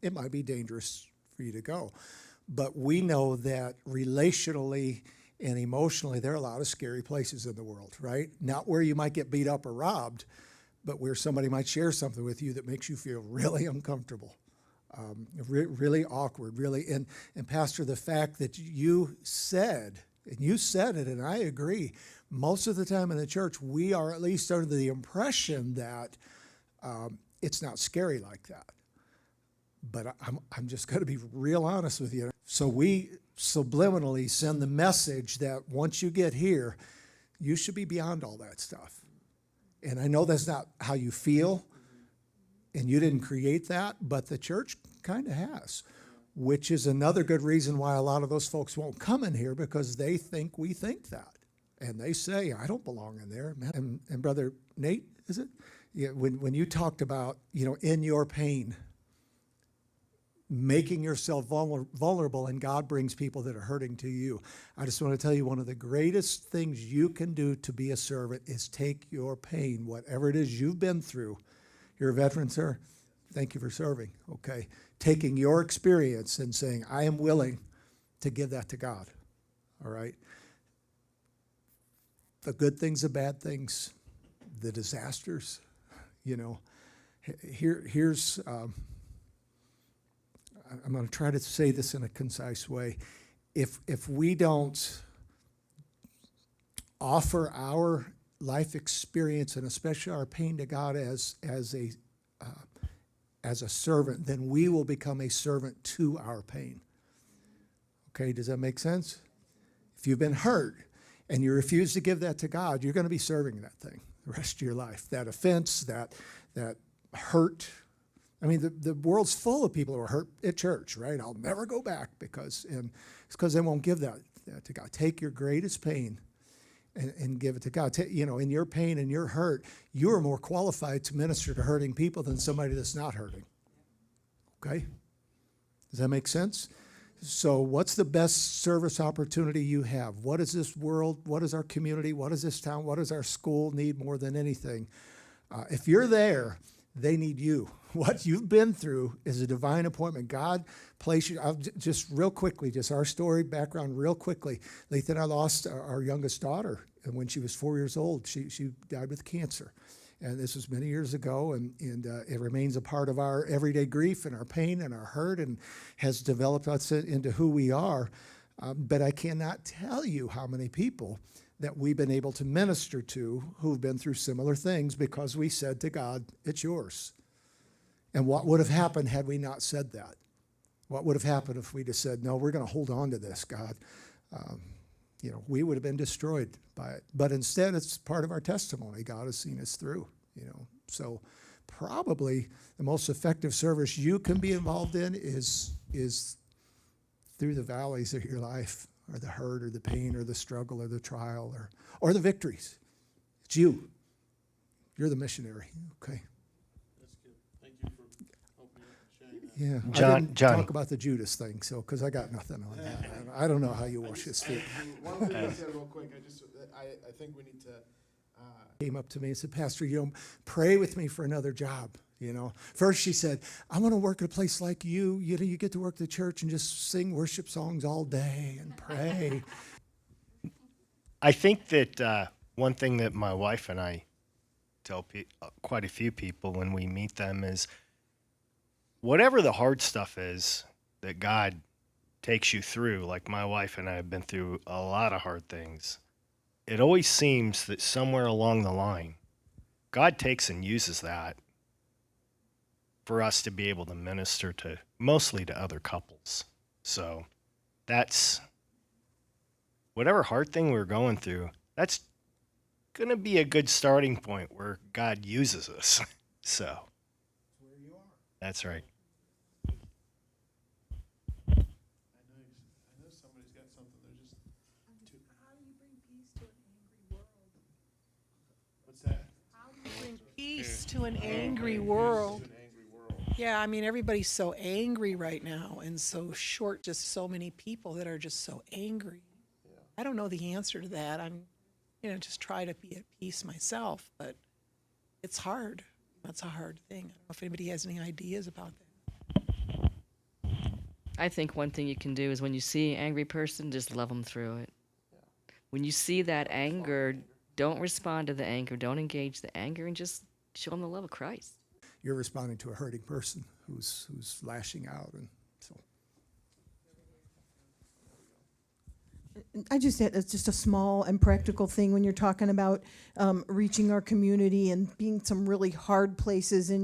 it might be dangerous for you to go. But we know that relationally and emotionally, there are a lot of scary places in the world, right? Not where you might get beat up or robbed, but where somebody might share something with you that makes you feel really uncomfortable, really awkward, really. And Pastor, the fact that you said, and you said it, and I agree, most of the time in the church, we are at least under the impression that it's not scary like that. But I'm just going to be real honest with you. So we subliminally send the message that once you get here, you should be beyond all that stuff. And I know that's not how you feel, and you didn't create that, but the church kind of has, which is another good reason why a lot of those folks won't come in here, because they think we think that. And they say, I don't belong in there. And Brother Nate, is it? Yeah, when you talked about, in your pain, making yourself vulnerable, and God brings people that are hurting to you. I just want to tell you, one of the greatest things you can do to be a servant is take your pain, whatever it is you've been through. You're a veteran, sir. Thank you for serving, okay? Taking your experience and saying, I am willing to give that to God, all right? The good things, the bad things, the disasters, here's... I'm going to try to say this in a concise way. If we don't offer our life experience, and especially our pain, to God as a servant, then we will become a servant to our pain. Okay, does that make sense? If you've been hurt and you refuse to give that to God, you're going to be serving that thing the rest of your life. That offense, that hurt. I mean, the world's full of people who are hurt at church, right? I'll never go back it's because they won't give that to God. Take your greatest pain and give it to God. In your pain and your hurt, you are more qualified to minister to hurting people than somebody that's not hurting. Okay? Does that make sense? So what's the best service opportunity you have? What does this world, what does our community, what does this town, what does our school need more than anything? If you're there, they need you. What you've been through is a divine appointment. God placed you. Just real quickly, just our story background real quickly. Letha and I lost our youngest daughter, and when she was 4 years old, she died with cancer. And this was many years ago, and it remains a part of our everyday grief and our pain and our hurt, and has developed us into who we are. But I cannot tell you how many people that we've been able to minister to who've been through similar things because we said to God, it's yours. And what would have happened had we not said that? What would have happened if we just said, no, we're going to hold on to this, God? We would have been destroyed by it. But instead, it's part of our testimony. God has seen us through, So probably the most effective service you can be involved in is through the valleys of your life, or the hurt, or the pain, or the struggle, or the trial, or the victories. It's you. You're the missionary, okay? That's good. Thank you for helping and sharing that. Yeah, I didn't talk about the Judas thing, so because I got nothing on that. I don't know how you wash his feet. One thing I said real quick, I think we need to. Came up to me and said, Pastor, pray with me for another job. First she said, I want to work at a place like you. You get to work at the church and just sing worship songs all day and pray. I think that one thing that my wife and I tell quite a few people when we meet them is, whatever the hard stuff is that God takes you through, like my wife and I have been through a lot of hard things, it always seems that somewhere along the line, God takes and uses that for us to be able to minister to, mostly to other couples. So that's, whatever hard thing we're going through, that's going to be a good starting point where God uses us. So Where you are. That's right. I know somebody's got something. They're just. How do you bring peace to an angry world? What's that? How do you bring peace to an angry world? Yeah, I mean, everybody's so angry right now, and so short, just so many people that are just so angry. Yeah. I don't know the answer to that. I'm, just try to be at peace myself, but it's hard. That's a hard thing. I don't know if anybody has any ideas about that. I think one thing you can do is when you see an angry person, just love them through it. When you see that anger, don't respond to the anger, don't engage the anger, and just show them the love of Christ. You're responding to a hurting person who's lashing out, and so. I just had, it's just a small and practical thing when you're talking about reaching our community and being some really hard places in